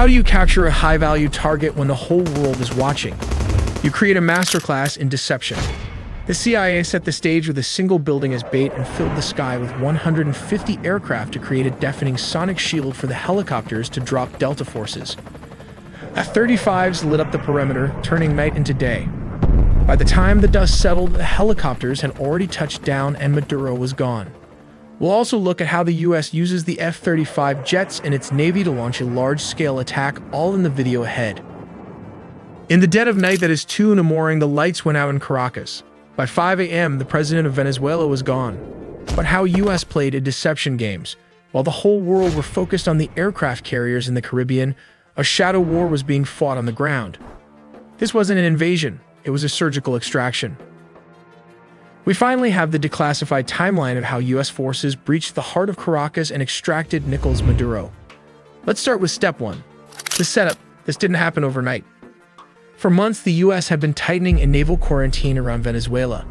How do you capture a high-value target when the whole world is watching? You create a masterclass in deception. The CIA set the stage with a single building as bait and filled the sky with 150 aircraft to create a deafening sonic shield for the helicopters to drop Delta forces. F-35s lit up the perimeter, turning night into day. By the time the dust settled, the helicopters had already touched down and Maduro was gone. We'll also look at how the US uses the F-35 jets and its Navy to launch a large-scale attack, all in the video ahead. In the dead of night that is 2 a.m, the lights went out in Caracas. By 5 a.m., the president of Venezuela was gone. But how US played a deception games. While the whole world were focused on the aircraft carriers in the Caribbean, a shadow war was being fought on the ground. This wasn't an invasion, it was a surgical extraction. We finally have the declassified timeline of how US forces breached the heart of Caracas and extracted Nicolás Maduro. Let's start with step 1. The setup. This didn't happen overnight. For months, the US had been tightening a naval quarantine around Venezuela.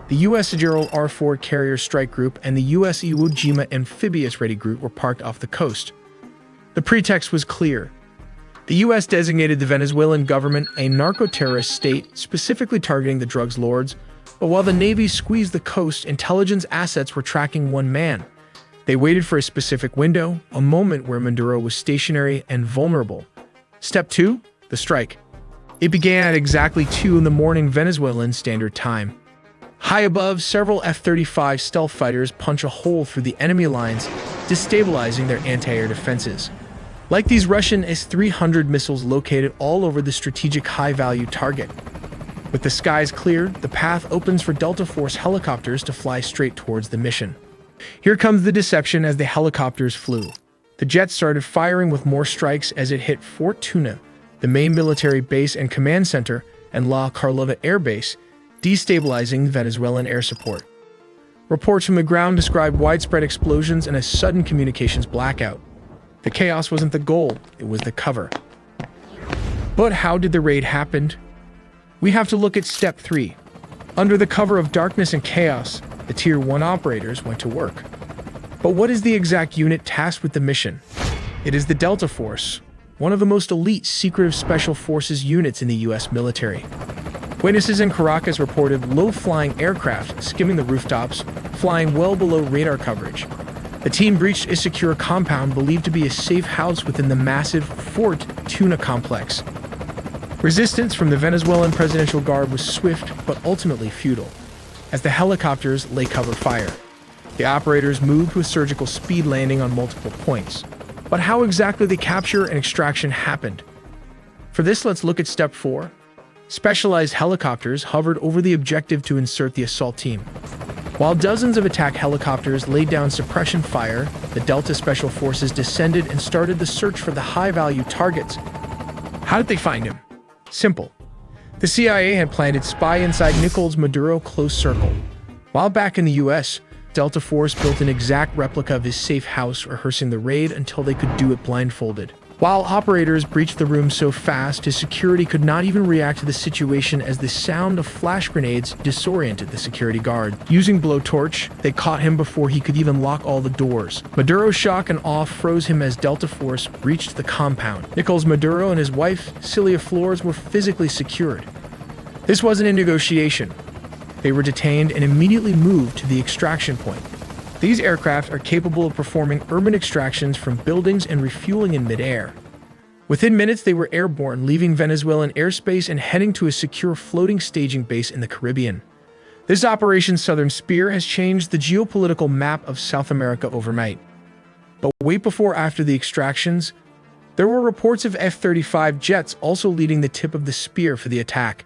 The US Gerald R. Ford Carrier Strike Group and the US Iwo Jima Amphibious Ready Group were parked off the coast. The pretext was clear. The US designated the Venezuelan government a narco-terrorist state, specifically targeting the drugs lords, but while the Navy squeezed the coast, intelligence assets were tracking one man. They waited for a specific window, a moment where Maduro was stationary and vulnerable. Step 2. The strike. It began at exactly 2 a.m. Venezuelan Standard Time. High above, several F-35 stealth fighters punch a hole through the enemy lines, destabilizing their anti-air defenses. Like these Russian S-300 missiles located all over the strategic high-value target. With the skies cleared, the path opens for Delta Force helicopters to fly straight towards the mission. Here comes the deception as the helicopters flew. The jets started firing with more strikes as it hit Fort Tuna, the main military base and command center, and La Carlota Air Base, destabilizing Venezuelan air support. Reports from the ground described widespread explosions and a sudden communications blackout. The chaos wasn't the goal, it was the cover. But how did the raid happen? We have to look at step 3. Under the cover of darkness and chaos, the Tier 1 operators went to work. But what is the exact unit tasked with the mission? It is the Delta Force, one of the most elite secretive special forces units in the US military. Witnesses in Caracas reported low-flying aircraft skimming the rooftops, flying well below radar coverage. The team breached a secure compound believed to be a safe house within the massive Fort Tuna complex. Resistance from the Venezuelan Presidential Guard was swift but ultimately futile, as the helicopters lay cover fire. The operators moved with surgical speed, landing on multiple points. But how exactly the capture and extraction happened? For this, let's look at step 4. Specialized helicopters hovered over the objective to insert the assault team. While dozens of attack helicopters laid down suppression fire, the Delta Special Forces descended and started the search for the high-value targets. How did they find him? Simple. The CIA had planted spy inside Nicolás Maduro close circle. While back in the US, Delta Force built an exact replica of his safe house, rehearsing the raid until they could do it blindfolded. While operators breached the room so fast, his security could not even react to the situation as the sound of flash grenades disoriented the security guard. Using blowtorch, they caught him before he could even lock all the doors. Maduro's shock and awe froze him as Delta Force breached the compound. Nicolás Maduro and his wife, Cilia Flores, were physically secured. This wasn't a negotiation. They were detained and immediately moved to the extraction point. These aircraft are capable of performing urban extractions from buildings and refueling in midair. Within minutes, they were airborne, leaving Venezuelan airspace and heading to a secure floating staging base in the Caribbean. This Operation Southern Spear has changed the geopolitical map of South America overnight. But wait, before after the extractions, there were reports of F-35 jets also leading the tip of the spear for the attack.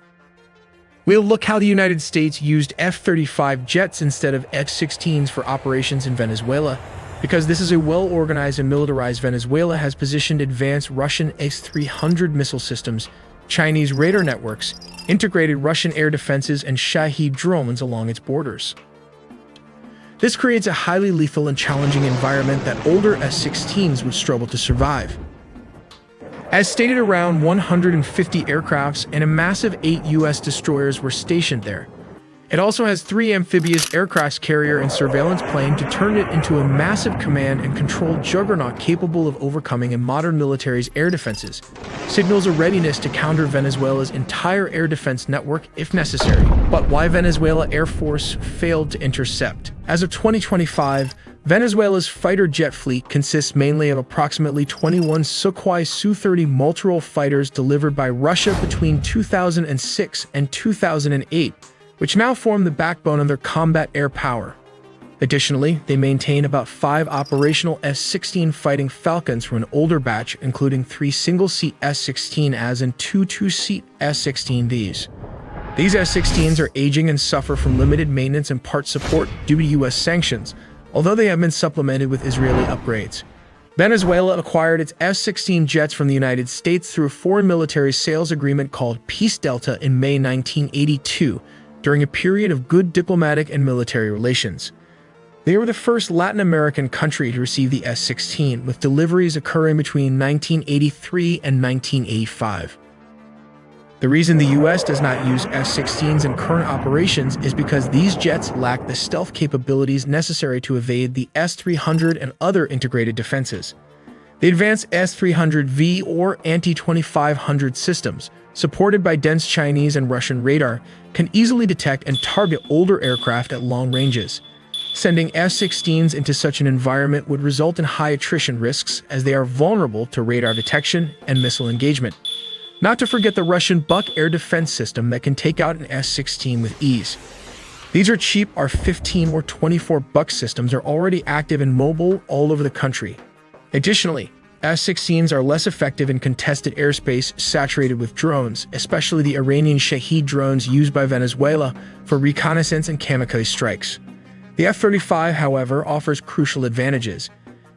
We'll look how the United States used F-35 jets instead of F-16s for operations in Venezuela, because this is a well-organized and militarized Venezuela has positioned advanced Russian S-300 missile systems, Chinese radar networks, integrated Russian air defenses, and Shahed drones along its borders. This creates a highly lethal and challenging environment that older S-16s would struggle to survive. As stated, around 150 aircrafts and a massive 8 U.S. destroyers were stationed there. It also has 3 amphibious aircraft carrier and surveillance plane to turn it into a massive command and control juggernaut capable of overcoming a modern military's air defenses. Signals a readiness to counter Venezuela's entire air defense network if necessary. But why Venezuela Air Force failed to intercept? As of 2025, Venezuela's fighter jet fleet consists mainly of approximately 21 Sukhoi Su-30 multirole fighters delivered by Russia between 2006 and 2008, which now form the backbone of their combat air power. Additionally, they maintain about 5 operational S-16 Fighting Falcons from an older batch, including 3 single-seat S-16As and 2 two-seat S-16Vs. These S-16s are aging and suffer from limited maintenance and part support due to U.S. sanctions, although they have been supplemented with Israeli upgrades. Venezuela acquired its S-16 jets from the United States through a foreign military sales agreement called Peace Delta in May 1982, during a period of good diplomatic and military relations. They were the first Latin American country to receive the S-16, with deliveries occurring between 1983 and 1985. The reason the U.S. does not use S-16s in current operations is because these jets lack the stealth capabilities necessary to evade the S-300 and other integrated defenses. The advanced S-300V or Anti-2500 systems, supported by dense Chinese and Russian radar, can easily detect and target older aircraft at long ranges. Sending S-16s into such an environment would result in high attrition risks, as they are vulnerable to radar detection and missile engagement. Not to forget the Russian Buk air defense system that can take out an S-16 with ease. These are cheap R-15 or 24 Buk systems are already active and mobile all over the country. Additionally, S-16s are less effective in contested airspace saturated with drones, especially the Iranian Shahed drones used by Venezuela for reconnaissance and kamikaze strikes. The F-35, however, offers crucial advantages.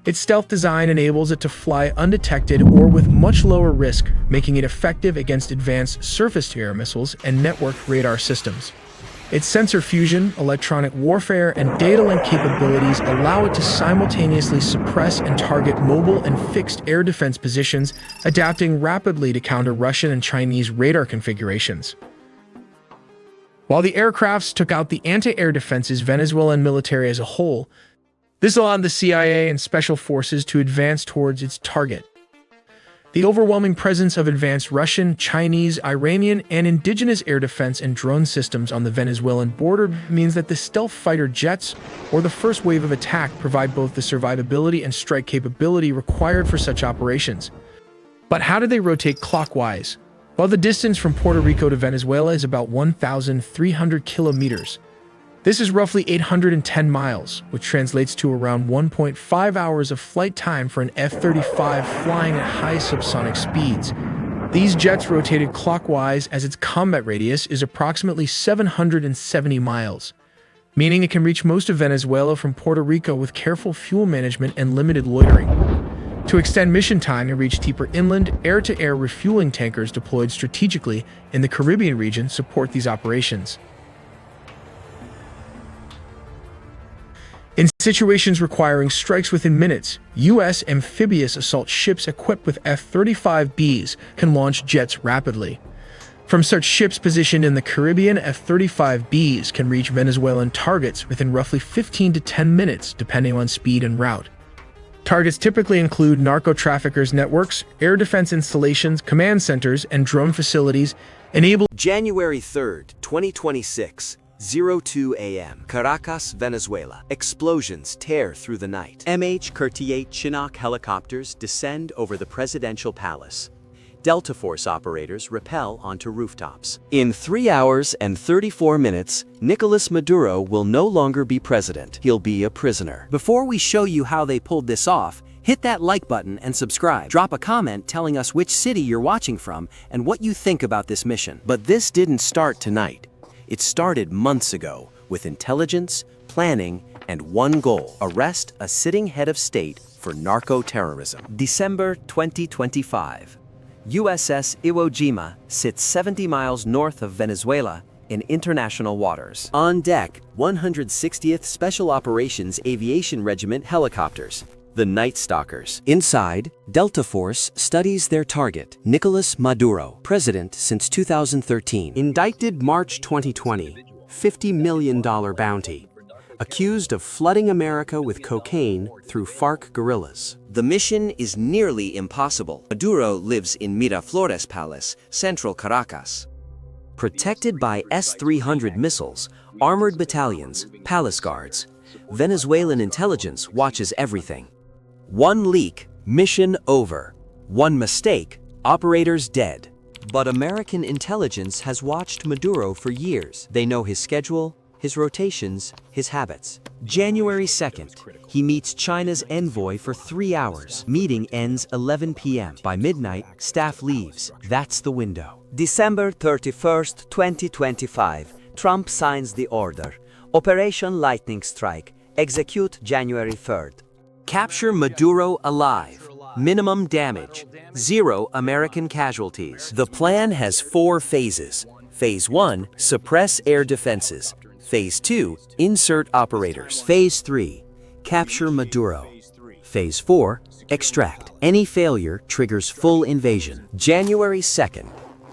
Its stealth design enables it to fly undetected or with much lower risk, making it effective against advanced surface-to-air missiles and networked radar systems. Its sensor fusion, electronic warfare, and data link capabilities allow it to simultaneously suppress and target mobile and fixed air defense positions, adapting rapidly to counter Russian and Chinese radar configurations. While the aircrafts took out the anti-air defenses Venezuelan military as a whole, this allowed the CIA and special forces to advance towards its target. The overwhelming presence of advanced Russian, Chinese, Iranian, and indigenous air defense and drone systems on the Venezuelan border means that the stealth fighter jets, or the first wave of attack, provide both the survivability and strike capability required for such operations. But how do they rotate clockwise? Well, the distance from Puerto Rico to Venezuela is about 1,300 kilometers. This is roughly 810 miles, which translates to around 1.5 hours of flight time for an F-35 flying at high subsonic speeds. These jets rotated clockwise as its combat radius is approximately 770 miles, meaning it can reach most of Venezuela from Puerto Rico with careful fuel management and limited loitering. To extend mission time and reach deeper inland, air-to-air refueling tankers deployed strategically in the Caribbean region support these operations. In situations requiring strikes within minutes, U.S. amphibious assault ships equipped with F-35Bs can launch jets rapidly. From such ships positioned in the Caribbean, F-35Bs can reach Venezuelan targets within roughly 15 to 10 minutes, depending on speed and route. Targets typically include narco-traffickers networks, air defense installations, command centers, and drone facilities, enable January 3rd, 2026. 02 a.m. Caracas, Venezuela. Explosions tear through the night. MH-38 Chinook helicopters descend over the presidential palace. Delta Force operators rappel onto rooftops. In 3 hours and 34 minutes, Nicolás Maduro will no longer be president. He'll be a prisoner. Before we show you how they pulled this off, hit that like button and subscribe. Drop a comment telling us which city you're watching from and what you think about this mission. But this didn't start tonight. It started months ago with intelligence, planning, and one goal: arrest a sitting head of state for narco-terrorism. December 2025. USS Iwo Jima sits 70 miles north of Venezuela in international waters. On deck, 160th Special Operations Aviation Regiment helicopters, the Night Stalkers. Inside, Delta Force studies their target, Nicolás Maduro, president since 2013. Indicted March 2020, $50 million bounty. Accused of flooding America with cocaine through FARC guerrillas. The mission is nearly impossible. Maduro lives in Miraflores Palace, central Caracas. Protected by S-300 missiles, armored battalions, palace guards, Venezuelan intelligence watches everything. One leak, mission over. One mistake, operators dead. But American intelligence has watched Maduro for years. They know his schedule, his rotations, his habits. January 2nd, he meets China's envoy for 3 hours. Meeting ends 11 p.m. By midnight, staff leaves. That's the window. December 31st, 2025, Trump signs the order. Operation Lightning Strike. Execute January 3rd. Capture Maduro alive. Minimum damage. 0 American casualties. The plan has 4 phases. Phase 1, suppress air defenses. Phase 2, insert operators. Phase 3, capture Maduro. Phase 4, extract. Any failure triggers full invasion. January 2nd,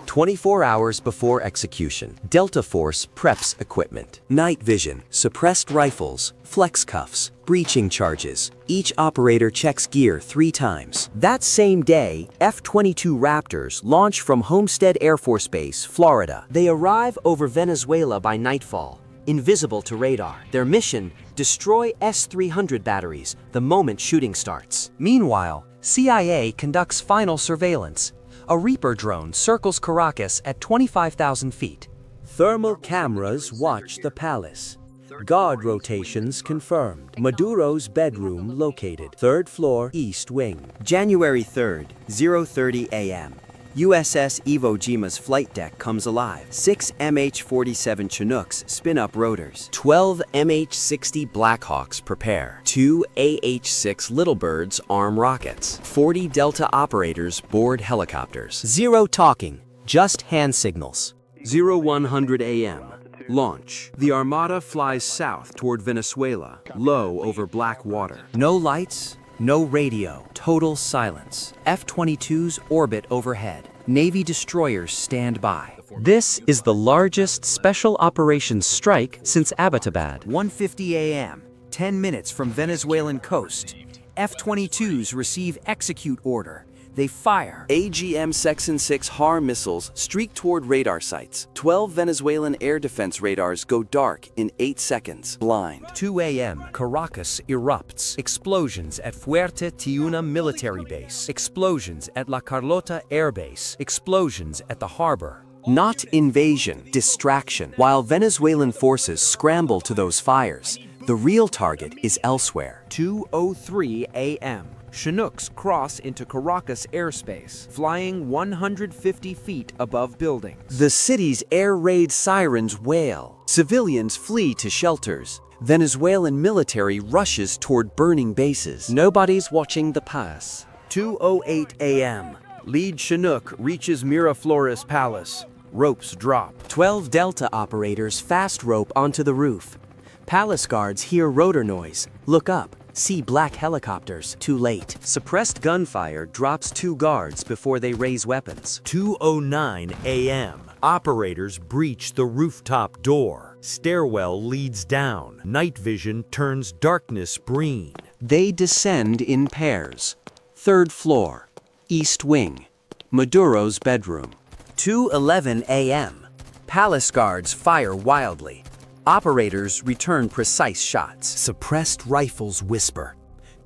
24 hours before execution. Delta Force preps equipment. Night vision, suppressed rifles, flex cuffs, breaching charges. Each operator checks gear 3 times. That same day, F-22 Raptors launch from Homestead Air Force Base, Florida. They arrive over Venezuela by nightfall, invisible to radar. Their mission, destroy S-300 batteries the moment shooting starts. Meanwhile, CIA conducts final surveillance. A Reaper drone circles Caracas at 25,000 feet. Thermal cameras watch the palace. Guard rotations confirmed. Maduro's bedroom located. 3rd floor, east wing. January 3rd, 0:30 a.m. USS Iwo Jima's flight deck comes alive. 6 MH-47 Chinooks spin up rotors. 12 MH-60 Blackhawks prepare. 2 AH-6 Littlebirds arm rockets. 40 Delta operators board helicopters. 0 talking, just hand signals. 0100 a.m. Launch. The Armada flies south toward Venezuela, low over black water. No lights, no radio, total silence. F-22s orbit overhead. Navy destroyers stand by. This is the largest special operations strike since Abbottabad. 1:50 a.m., 10 minutes from Venezuelan coast. F-22s receive execute order. They fire. AGM Section 6 HAR missiles streak toward radar sites. 12 Venezuelan air defense radars go dark in 8 seconds. Blind. 2 a.m. Caracas erupts. Explosions at Fuerte Tiuna military base. Explosions at La Carlota air base. Explosions at the harbor. Not invasion, distraction. While Venezuelan forces scramble to those fires, the real target is elsewhere. 2:03 a.m. Chinooks cross into Caracas airspace, flying 150 feet above buildings. The city's air raid sirens wail. Civilians flee to shelters. Venezuelan military rushes toward burning bases. Nobody's watching the pass. 2:08 a.m. Lead Chinook reaches Miraflores Palace. Ropes drop. 12 Delta operators fast rope onto the roof. Palace guards hear rotor noise. Look up. See black helicopters. Too late. Suppressed gunfire drops 2 guards before they raise weapons. 2:09 a.m. Operators breach the rooftop door. Stairwell leads down. Night vision turns darkness green. They descend in pairs. 3rd floor, east wing, Maduro's bedroom. 2:11 a.m. Palace guards fire wildly. Operators return precise shots. Suppressed rifles whisper.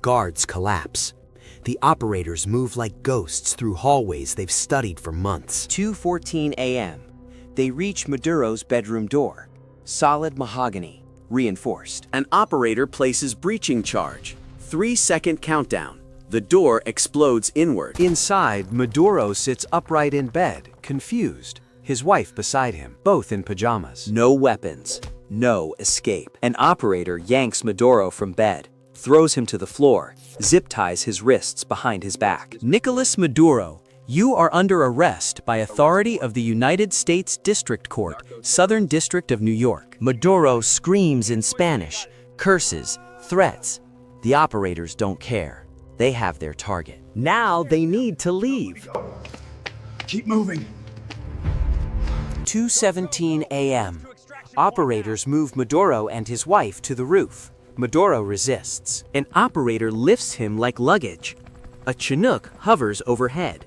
Guards collapse. The operators move like ghosts through hallways they've studied for months. 2:14 a.m. They reach Maduro's bedroom door. Solid mahogany, reinforced. An operator places breaching charge. 3-second countdown. The door explodes inward. Inside, Maduro sits upright in bed, confused. His wife beside him, both in pajamas. No weapons. No escape. An operator yanks Maduro from bed, throws him to the floor, zip ties his wrists behind his back. Nicolás Maduro, you are under arrest by authority of the United States District Court, Southern District of New York. Maduro screams in Spanish, curses, threats. The operators don't care. They have their target. Now they need to leave. Keep moving. 2:17 a.m. Operators move Maduro and his wife to the roof. Maduro resists. An operator lifts him like luggage. A Chinook hovers overhead.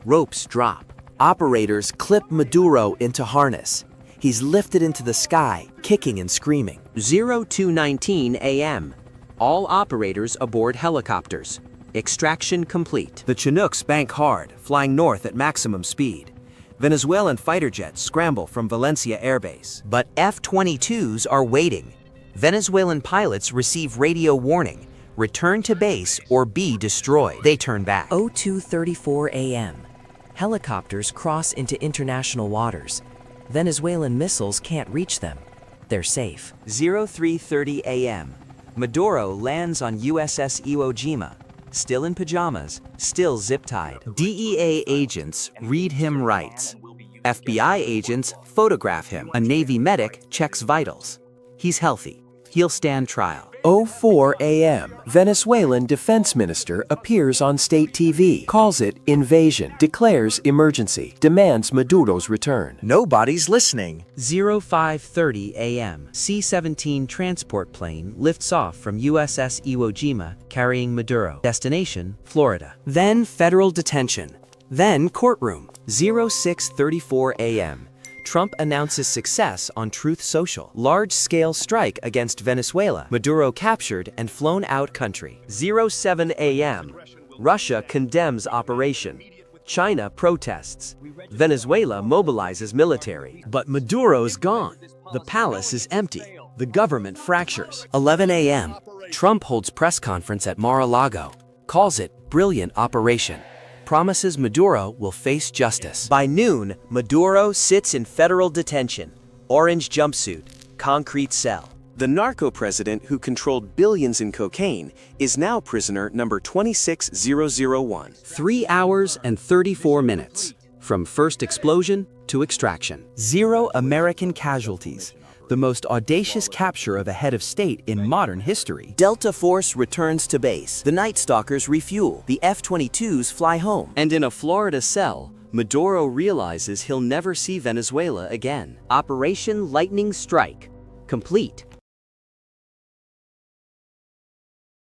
Ropes drop. Operators clip Maduro into harness. He's lifted into the sky, kicking and screaming. 0219 a.m. All operators aboard helicopters. Extraction complete. The Chinooks bank hard, flying north at maximum speed. Venezuelan fighter jets scramble from Valencia airbase. But F-22s are waiting. Venezuelan pilots receive radio warning. Return to base or be destroyed. They turn back. 0234 a.m. Helicopters cross into international waters. Venezuelan missiles can't reach them. They're safe. 0330 a.m. Maduro lands on USS Iwo Jima. Still in pajamas, still zip-tied. DEA agents read him rights. FBI agents photograph him. A Navy medic checks vitals. He's healthy. He'll stand trial. 04 a.m. Venezuelan defense minister appears on state TV, calls it invasion, declares emergency, demands Maduro's return. Nobody's listening. 0530 a.m. C-17 transport plane lifts off from USS Iwo Jima carrying Maduro. Destination, Florida. Then federal detention. Then courtroom. 0634 a.m. Trump announces success on Truth Social. Large-scale strike against Venezuela. Maduro captured and flown out country. 07 a.m. Russia condemns operation. China protests. Venezuela mobilizes military. But Maduro's gone. The palace is empty. The government fractures. 11 a.m. Trump holds press conference at Mar-a-Lago. Calls it brilliant operation. Promises Maduro will face justice. By noon, Maduro sits in federal detention. Orange jumpsuit, concrete cell. The narco-president who controlled billions in cocaine is now prisoner number 26001. 3 hours and 34 minutes. From first explosion to extraction. 0 American casualties. The most audacious capture of a head of state in modern history. Delta Force returns to base. The Night Stalkers refuel. The F-22s fly home. And in a Florida cell, Maduro realizes he'll never see Venezuela again. Operation Lightning Strike complete.